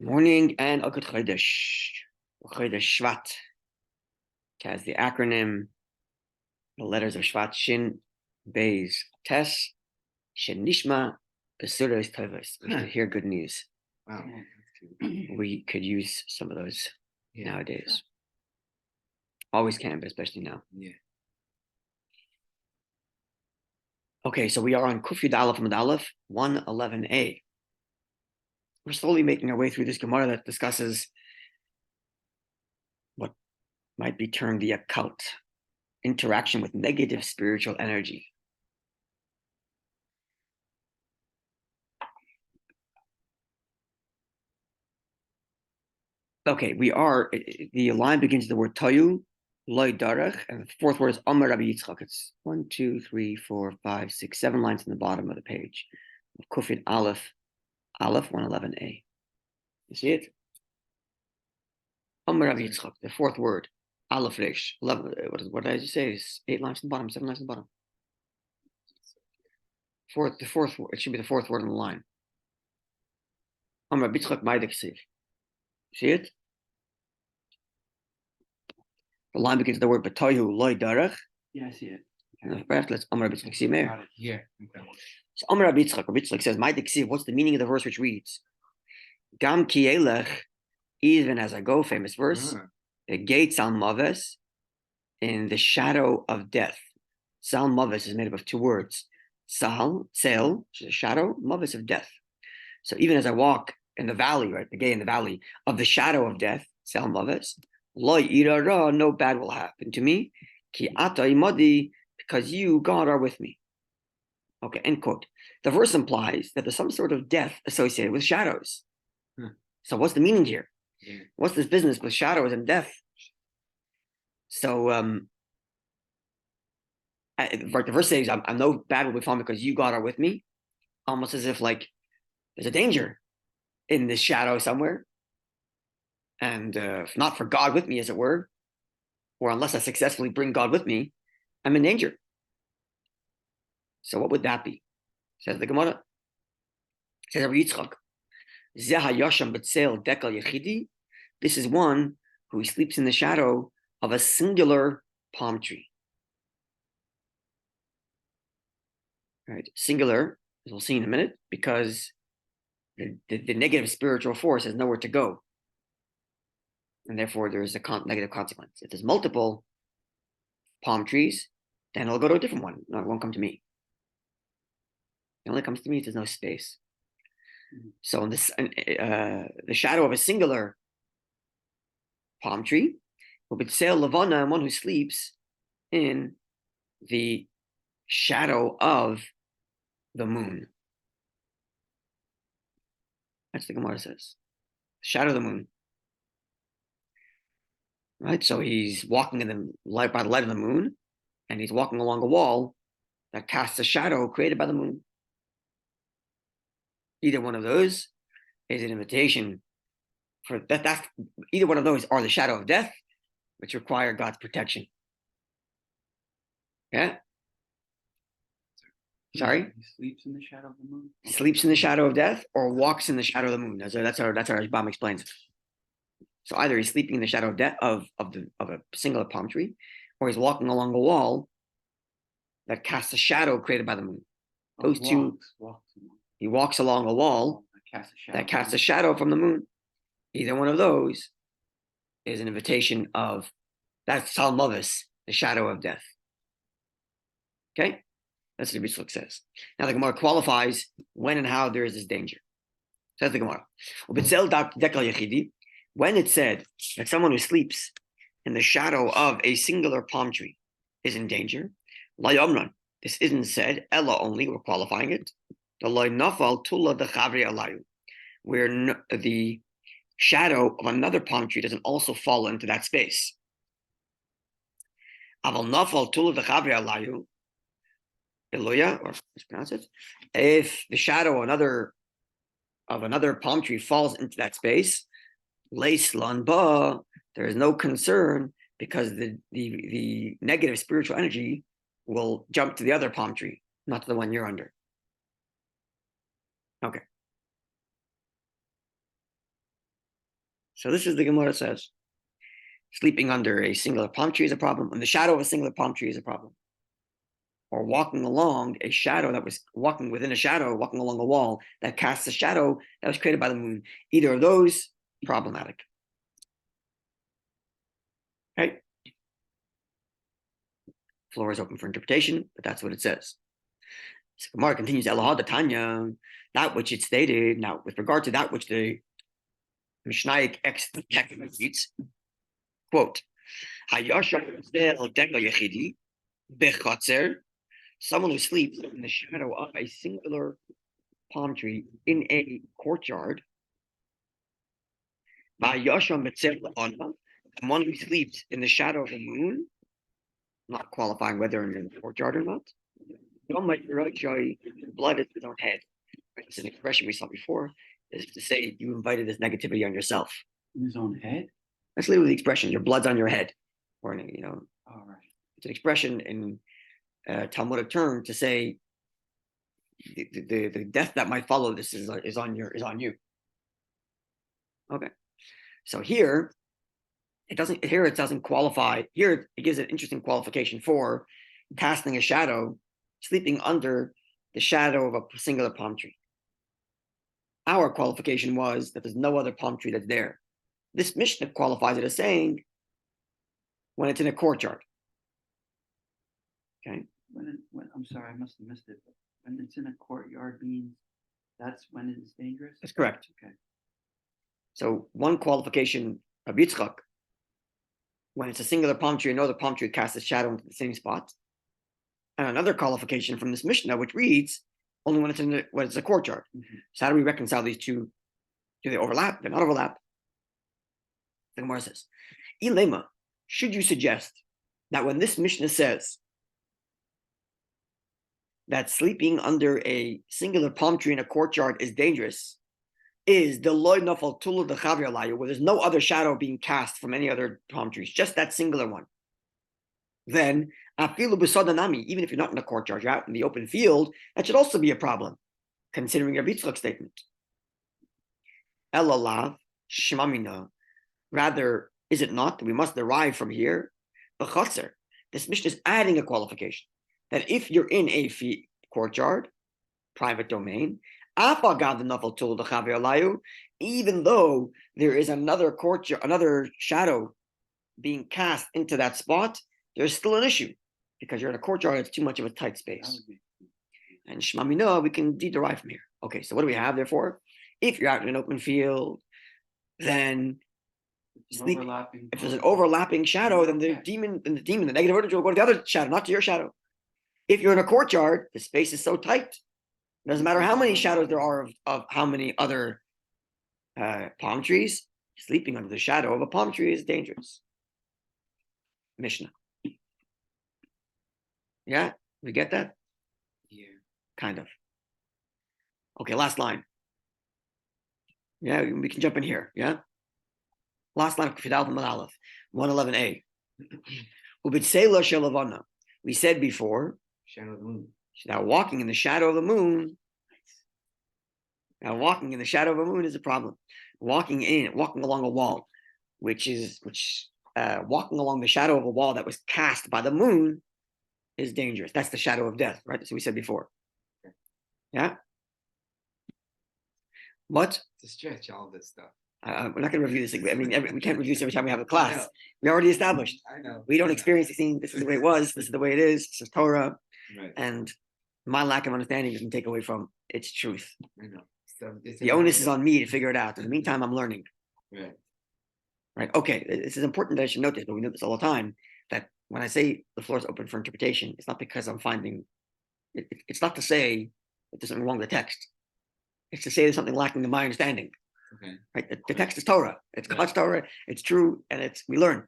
Morning and a good Chodesh. Chodesh Shvat has the acronym, the letters of Shvat, Shin, Beis, Tes, Shin Nishma, Besuros Tovos. We should hear good news. Wow. We could use some of those nowadays. Always can, but especially now. Yeah. Okay, so we are on Kuf Yud Aleph Amud Aleph 111a. We're slowly making our way through this Gemara that discusses what might be termed the occult, interaction with negative spiritual energy. Okay, the line begins with the word Toyu, Loy Darach, and the fourth word is Amar Rabbi Yitzchak. It's 1, 2, 3, 4, 5, 6, 7 lines in the bottom of the page. Kufid Aleph 111a. You see it? Amar Rabbi Yitzchak, the fourth word. Aleph Resh. What did I just say? It's 8 lines in the bottom, 7 lines in the bottom. The fourth word. It should be the fourth word in the line. Amar Rabbi Yitzchak Maideksiv. See it? The line begins with the word B'toyu Loy Darach. Yeah, I see it. Let's Amar Rabbi Yitzchak see there. Got it here. Okay. So Amar Rabbi Yitzchak says, Maideksiv, what's the meaning of the verse which reads? Gam ki elech, even as I go, famous verse. The gate Sal Maves, in the shadow of death. Sal Maves is made up of 2 words. Sal, sail, which is a shadow, Maves of death. So even as I walk in the valley, right, the gate in the valley of the shadow of death, Sal Maves, Lo irara, no bad will happen to me. Ki ata imadi, because you, God, are with me. Okay, end quote. The verse implies that there's some sort of death associated with shadows. So what's the meaning here? What's this business with shadows and death? So, the verse says, "I'm no bad will befall me because you, God, are with me." Almost as if like there's a danger in this shadow somewhere, and if not for God with me, as it were, or unless I successfully bring God with me, I'm in danger. So, what would that be? Says the Gemara. Says Rabbi Yitzchak, this is one who sleeps in the shadow of a singular palm tree. Right, singular, as we'll see in a minute, because the negative spiritual force has nowhere to go, and therefore there is a negative consequence. If there's multiple palm trees, then it'll go to a different one. No, it won't come to me. It only comes to me if there's no space. So in this, the shadow of a singular palm tree will be Tseil Levana, one who sleeps in the shadow of the moon. That's the Gemara says. Shadow of the moon. Right? So he's walking in the light by the light of the moon, and he's walking along a wall that casts a shadow created by the moon. Either one of those is an invitation for that. Either one of those are the shadow of death, which require God's protection. Yeah. Sorry? He sleeps in the shadow of the moon. Sleeps in the shadow of death or walks in the shadow of the moon. That's how Rashbam explains it. So either he's sleeping in the shadow of death of a singular palm tree, or he's walking along a wall that casts a shadow created by the moon. Those two. He walks along a wall that casts a shadow from the moon. Either one of those is an invitation of that's Sal Mavis, the shadow of death. Okay? That's what the Bishop says. Now the Gemara qualifies when and how there is this danger. Says the Gemara. When it said that someone who sleeps in the shadow of a singular palm tree is in danger, this isn't said, Ella only, we're qualifying it. Where the shadow of another palm tree doesn't also fall into that space. Or pronounce it. If the shadow of another palm tree falls into that space, there is no concern because the negative spiritual energy will jump to the other palm tree, not to the one you're under. Okay. So this is the Gemara says. Sleeping under a singular palm tree is a problem. And the shadow of a singular palm tree is a problem. Or walking along a shadow that was walking within a shadow, walking along a wall that casts a shadow that was created by the moon. Either of those, problematic. Okay. Floor is open for interpretation, but that's what it says. So Gemara continues, Elahad Tanya, that which it stated. Now, with regard to that which the Mishnaic text reads, quote, someone who sleeps in the shadow of a singular palm tree in a courtyard, and one who sleeps in the shadow of the moon, not qualifying whether in the courtyard or not, blood is his own head. It's an expression we saw before, is to say you invited this negativity on yourself. In his own head? That's literally the expression, your blood's on your head. Or, All right. It's an expression in Talmudic term to say the death that might follow this is on you. Okay. So here it doesn't qualify. Here it gives an interesting qualification for casting a shadow, sleeping under the shadow of a singular palm tree. Our qualification was that there's no other palm tree that's there. This Mishnah qualifies it as saying when it's in a courtyard. Okay. When I'm sorry, I must have missed it. But when it's in a courtyard means that's when it's dangerous? That's correct. Okay. So one qualification of Yitzchak, when it's a singular palm tree, another palm tree casts a shadow into the same spot. And another qualification from this Mishnah, which reads only when it's a courtyard. Mm-hmm. So how do we reconcile these two? Do they overlap? They're not overlap. The Gemara says, Ilema, should you suggest that when this Mishnah says that sleeping under a singular palm tree in a courtyard is dangerous, is the loy nafal tulu the chavir layu, where there's no other shadow being cast from any other palm trees, just that singular one, then afilu b'sodanami, even if you're not in a courtyard, you're out in the open field, that should also be a problem, considering your Yitzchak statement. Elalav shmamina, rather, is it not that we must derive from here b'chotzer? This Mishnah is adding a qualification that if you're in a courtyard, private domain, even though there is another courtyard, another shadow being cast into that spot, there's still an issue because you're in a courtyard, it's too much of a tight space. And Shmamina, we can derive from here. Okay, so what do we have therefore? If you're out in an open field, then if there's an overlapping shadow, then the negative energy will go to the other shadow, not to your shadow. If you're in a courtyard, the space is so tight. It doesn't matter how many shadows there are of how many other palm trees. Sleeping under the shadow of a palm tree is dangerous. Mishnah. Yeah, we get that? Yeah. Kind of. Okay, last line. Yeah, we can jump in here. Yeah? Last line of Kfidal from Aleph, 111a. Ubitsela Shalavana. We said before, Shadow of the moon. Now walking in the shadow of the moon. Now walking in the shadow of a moon is a problem. Walking along a wall, walking along the shadow of a wall that was cast by the moon is dangerous. That's the shadow of death, right? That's what we said before. Yeah. What? To stretch all this stuff. We're not going to review this. I mean, we can't review this every time we have a class. We already established. I know. We don't experience the scene. This is the way it was. This is the way it is. This is Torah. Right. And my lack of understanding doesn't take away from its truth. I know. So the onus is on me to figure it out. In the meantime, I'm learning. Right. Okay. This is important that I should note this, but we know this all the time, that when I say the floor is open for interpretation, it's not because I'm finding, it's not to say that there's something wrong with the text. It's to say there's something lacking in my understanding. Okay. Right? The text is Torah. It's God's Torah. It's true, and we learn.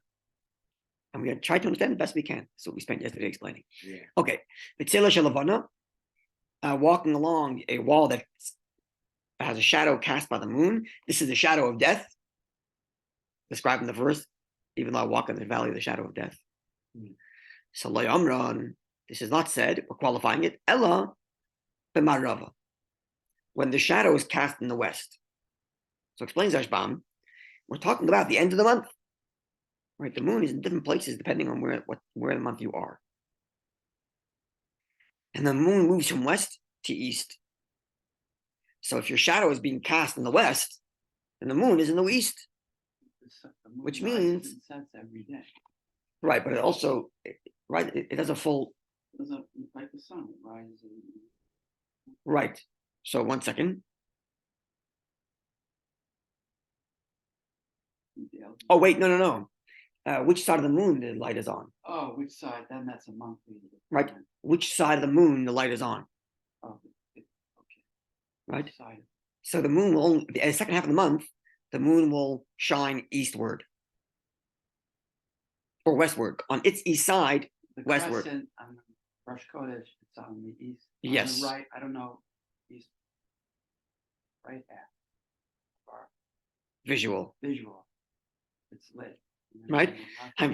And we try to understand the best we can. That's what we spent yesterday explaining. Yeah. Okay. B'tzela shalavana, walking along a wall that has a shadow cast by the moon. This is the shadow of death, described in the verse, even though I walk in the valley of the shadow of death. So lo yamran, this is not said, we're qualifying it, ella b'marava, when the shadow is cast in the west. So explains Rashbam, We're talking about the end of the month. Right? The moon is in different places depending on where the month you are. And the moon moves from west to east. So if your shadow is being cast in the west, then the moon is in the east. Which means it sets every day. Right, but it also it has a full Like the sun, it rises. Right. So 1 second. Oh wait, no. Which side of the moon the light is on? Oh, which side? Then that's a monthly. Right. Which side of the moon the light is on? Oh, okay. Right. Side. So the moon will only, the second half of the month, the moon will shine eastward or westward. On its east side, The westward. crescent on Rosh Chodesh, it's on the east. Yes. On the right, I don't know. East. Right half. Or Visual. It's lit. Right? The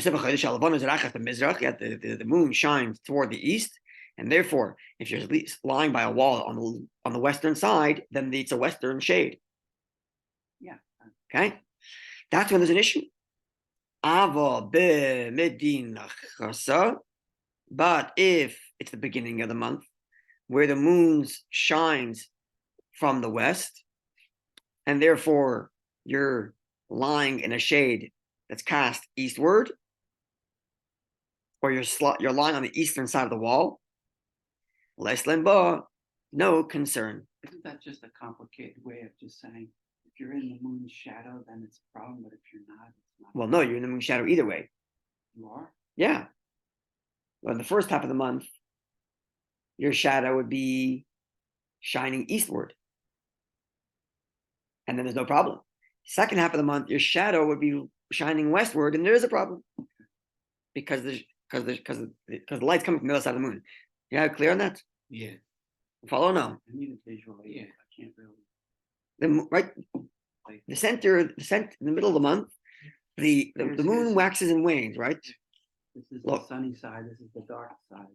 moon shines toward the east, and therefore, if you're lying by a wall on the western side, then it's a western shade. Yeah. Okay? That's when there's an issue. But if it's the beginning of the month, where the moon shines from the west, and therefore you're lying in a shade that's cast eastward, or you're lying on the eastern side of the wall, les lemba, no concern. Isn't that just a complicated way of just saying if you're in the moon's shadow, then it's a problem, but if you're not, it's not. Well, no, you're in the moon's shadow either way. You are? Yeah. Well, in the first half of the month, your shadow would be shining eastward. And then there's no problem. Second half of the month, your shadow would be shining westward, and there is a problem. Because the light's coming from the other side of the moon. You have clear on that? Yeah. Follow now. I need a visual. Yeah. I can't really. The center, in the middle of the month, the moon waxes and wanes, right? This is the sunny side. This is the dark side.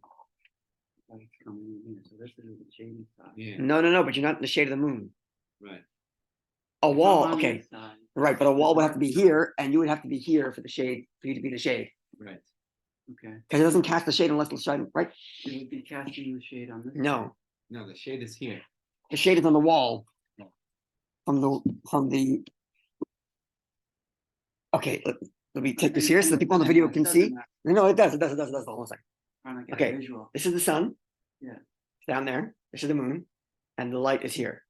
Light's coming in here. So this is the shady side. Yeah. No, but you're not in the shade of the moon. Right. A wall, okay. Right, but a wall would have to be here, and you would have to be here for you to be the shade. Right. Okay. Because it doesn't cast the shade unless it's shining, right? You would be casting the shade on this. No. No, the shade is here. The shade is on the wall. From the. Okay, let me take this here so the people on the video can see. No, it does. Hold on a second. Okay, this is the sun. Yeah. Down there. This is the moon, and the light is here.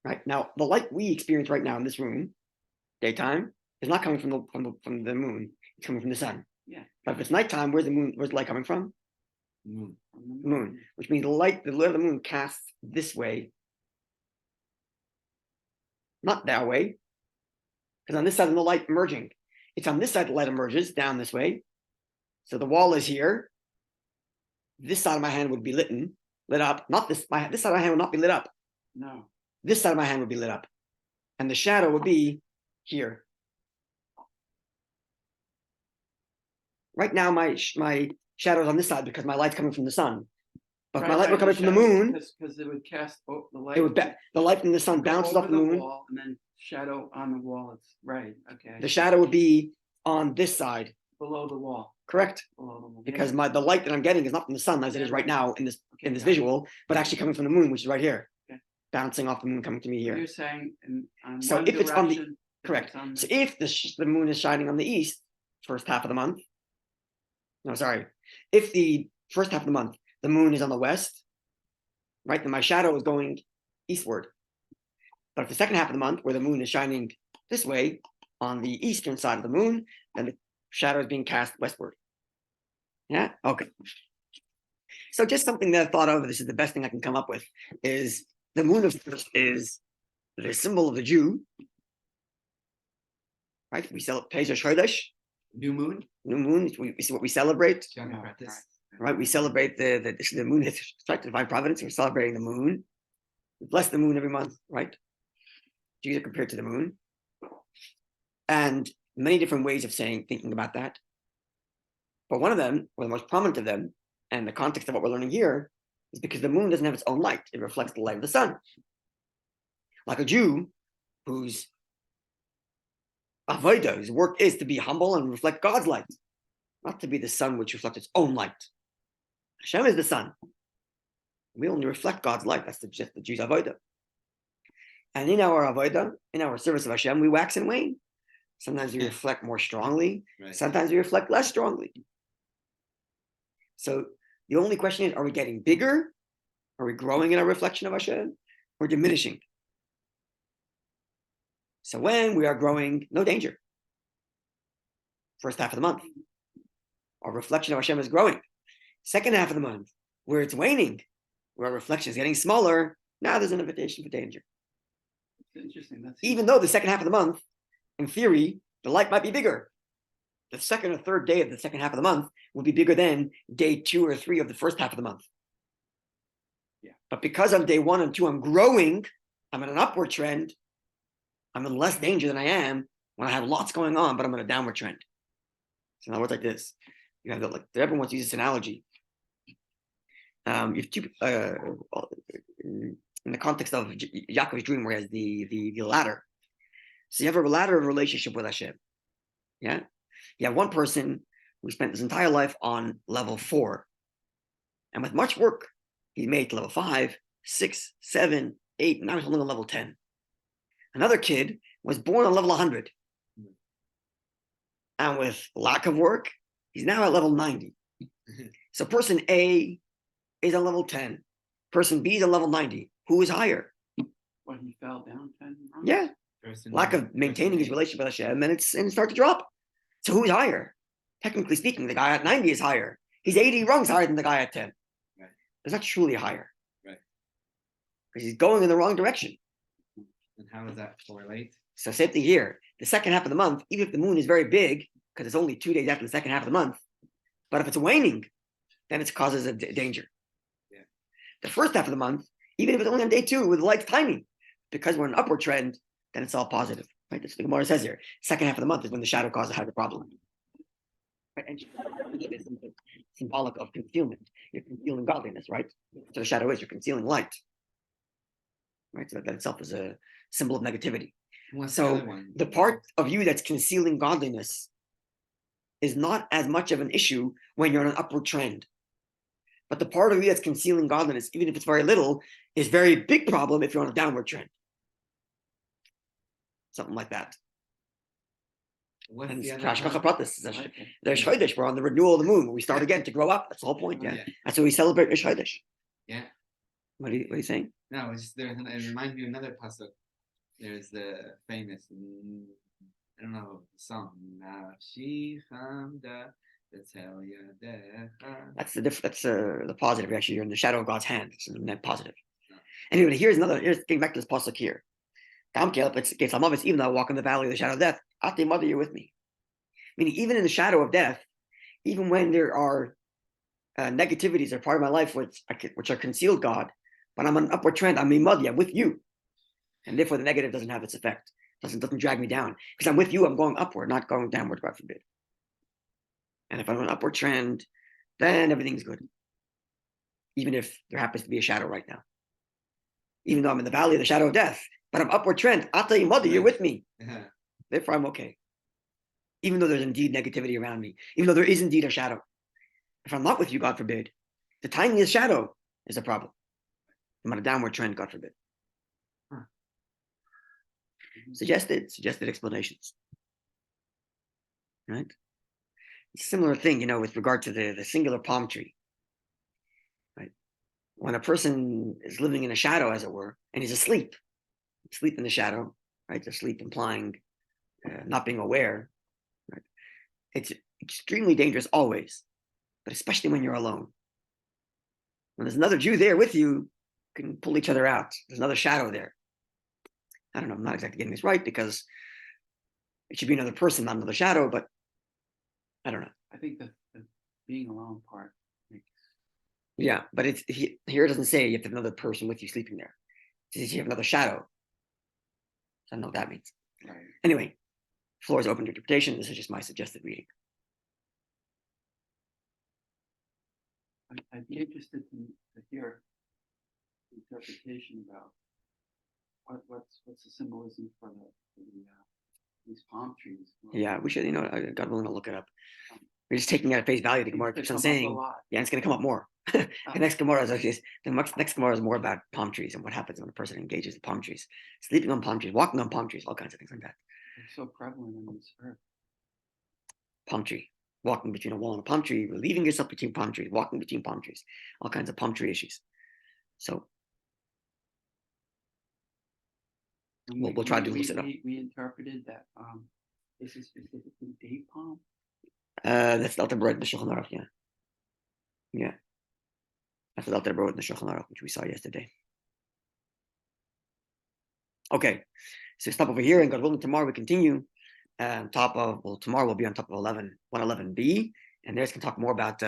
Right now, the light we experience right now in this room, daytime, is not coming from the moon. It's coming from the sun. Yeah. But if it's nighttime, where's the light coming from? Moon. Moon, which means the light of the moon casts this way, not that way. Because on this side, the light emerging. It's on this side the light emerges down this way. So the wall is here. This side of my hand would be lit up. Not this. This side of my hand would not be lit up. No. This side of my hand would be lit up, and the shadow would be here. Right now, my shadow is on this side because my light's coming from the sun. But if my light were coming from the moon, because it would cast the light. It would the light from the sun bounces off the moon. Wall and then shadow on the wall. It's right. Okay. The shadow would be on this side. Below the wall. Correct. Below the wall. Because the light that I'm getting is not from the sun as it is right now in this visual, but actually coming from the moon, which is right here. Okay. Bouncing off the moon, coming to me here. You're saying so if it's on the correct. So if the moon is shining on the east, first half of the month. No, sorry. If the first half of the month, the moon is on the west, right? Then my shadow is going eastward. But if the second half of the month, where the moon is shining this way on the eastern side of the moon, then the shadow is being cast westward. Yeah? Okay. So just something that I thought of, this is the best thing I can come up with, is the moon is the symbol of the Jew. Right? We celebrate Pesach Chodesh. New moon. New moon. We see what we celebrate. Practice. Right? We celebrate the moon. It's divine providence. We're celebrating the moon. We bless the moon every month, right? Jews are compared to the moon. And many different ways of thinking about that. But one of them, or the most prominent of them, and the context of what we're learning here, is because the moon doesn't have its own light. It reflects the light of the sun. Like a Jew who's avodah, his work is to be humble and reflect God's light, not to be the sun which reflects its own light. Hashem is the sun. We only reflect God's light. That's just the Jews' avodah. And in our avodah, in our service of Hashem, we wax and wane. Sometimes we reflect more strongly. Right. Sometimes we reflect less strongly. So the only question is, are we getting bigger? Are we growing in our reflection of Hashem? Or diminishing? So when we are growing, no danger. First half of the month, our reflection of Hashem is growing. Second half of the month, where it's waning, where our reflection is getting smaller, now there's an invitation for danger. It's interesting. Even though the second half of the month, in theory, the light might be bigger. The second or third day of the second half of the month will be bigger than day 2 or 3 of the first half of the month. Yeah. But because on day 1 and 2, I'm growing, I'm in an upward trend, I'm in less danger than I am when I have lots going on, but I'm in a downward trend. So in other words, like this, you have everyone wants to use this analogy. You have two, in the context of Yaakov's dream, where he has the ladder. So you have a ladder of relationship with Hashem. Yeah, you have one person who spent his entire life on level 4, and with much work, he made it to level 5, 6, 7, 8. Now he's only on level 10. Another kid was born on level 100, and with lack of work, he's now at level 90. So person A is on level 10. Person B is on level 90. Who is higher? When he fell down 10 rungs? Yeah. Lack of maintaining his relationship with Hashem, and it starts to drop. So who's higher? Technically speaking, the guy at 90 is higher. He's 80 rungs higher than the guy at 10. Right. It's not truly higher. Right. Because he's going in the wrong direction. And how does that correlate? So same thing here. The second half of the month, even if the moon is very big, because it's only 2 days after the second half of the month, but if it's waning, then it causes a danger. Yeah. The first half of the month, even if it's only on day 2 with the light's tiny, because we're in an upward trend, then it's all positive. Right? That's what the Gemara says here. Second half of the month is when the shadow causes a problem. Right? And it's symbolic of concealment. You're concealing godliness, right? So the shadow is, you're concealing light. Right? So that itself is a symbol of negativity. What's So other one? the part of you that's concealing godliness is not as much of an issue when you're on an upward trend. But the part of you that's concealing godliness, even if it's very little, is a very big problem if you're on a downward trend. Something like that. What's And the other Hashgacha one? Pratis, there's Chodesh, we're on the renewal of the moon, we start again to grow up. That's the whole point. Oh, Yeah. yeah. That's what we celebrate Rosh Chodesh. Yeah. What are you saying? No, it's just it reminds me of another pasuk. There's the famous, I don't know, the song. That's the positive. Actually, you're in the shadow of God's hand. It's a net positive. Anyway, here's getting back to this pasuk here. Even though I walk in the valley of the shadow of death, Ate mother, you're with me. Meaning, even in the shadow of death, even when there are negativities are part of my life which are concealed God, but I'm on an upward trend. I'm I'm with you, and therefore the negative doesn't have its effect. Doesn't drag me down because I'm with you. I'm going upward, not going downward. God forbid. And if I'm on an upward trend, then everything's good. Even if there happens to be a shadow right now, even though I'm in the valley of the shadow of death, but I'm upward trend. Ata mother, you're with me. Yeah. Therefore, I'm okay. Even though there's indeed negativity around me, even though there is indeed a shadow. If I'm not with you, God forbid, the tiniest shadow is a problem. I'm on a downward trend, God forbid. Suggested explanations. Right? It's a similar thing, with regard to the singular palm tree. Right? When a person is living in a shadow, as it were, and he's asleep, sleep in the shadow, right? The sleep implying not being aware. Right? It's extremely dangerous always, but especially when you're alone. When there's another Jew there with you, you can pull each other out. There's another shadow there. I don't know, I'm not exactly getting this right because it should be another person, not another shadow, but I don't know. I think the being alone part makes. Yeah, but here it doesn't say you have to have another person with you sleeping there. It says you have another shadow. I don't know what that means. Right. Anyway, floor is open to interpretation. This is just my suggested reading. I'd be interested to hear interpretation about what's the symbolism for these palm trees. Yeah, we should, God willing, I'll look it up. We're just taking it at face value. The Gemara keeps on saying, yeah, it's going to come up more. The next Gemara is more about palm trees and what happens when a person engages in palm trees, sleeping on palm trees, walking on palm trees, all kinds of things like that. They're so prevalent on this earth. Palm tree, walking between a wall and a palm tree, relieving yourself between palm trees, walking between palm trees, all kinds of palm tree issues. So we'll try to look it up. We interpreted that this is specifically date palm. That's the Alter Brot in the Shulchan Aruch, yeah. Yeah. That's the Alter Brot in the Shulchan Aruch, which we saw yesterday. Okay, so stop over here, and God willing, tomorrow we continue. Tomorrow we'll be on top of 111b, and there's going to talk more about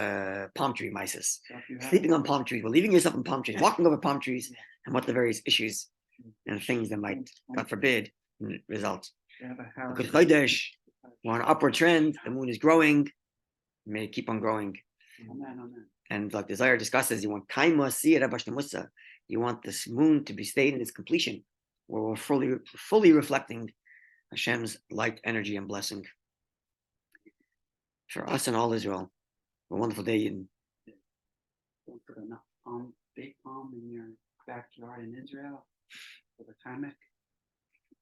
palm tree mysis. So sleeping on palm trees, relieving yourself on palm trees, walking over palm trees, and what the various issues and things that might, God forbid, result. Because Chodesh, we're on an upward trend, the moon is growing, may keep on growing. Amen. And like the Zohar discusses, you want kaima siyara b'shlemusa. You want this moon to be stayed in its completion, where we're fully reflecting Hashem's light, energy, and blessing for us and all Israel. A wonderful day. Don't put enough big palm in your backyard in Israel for the Kamek.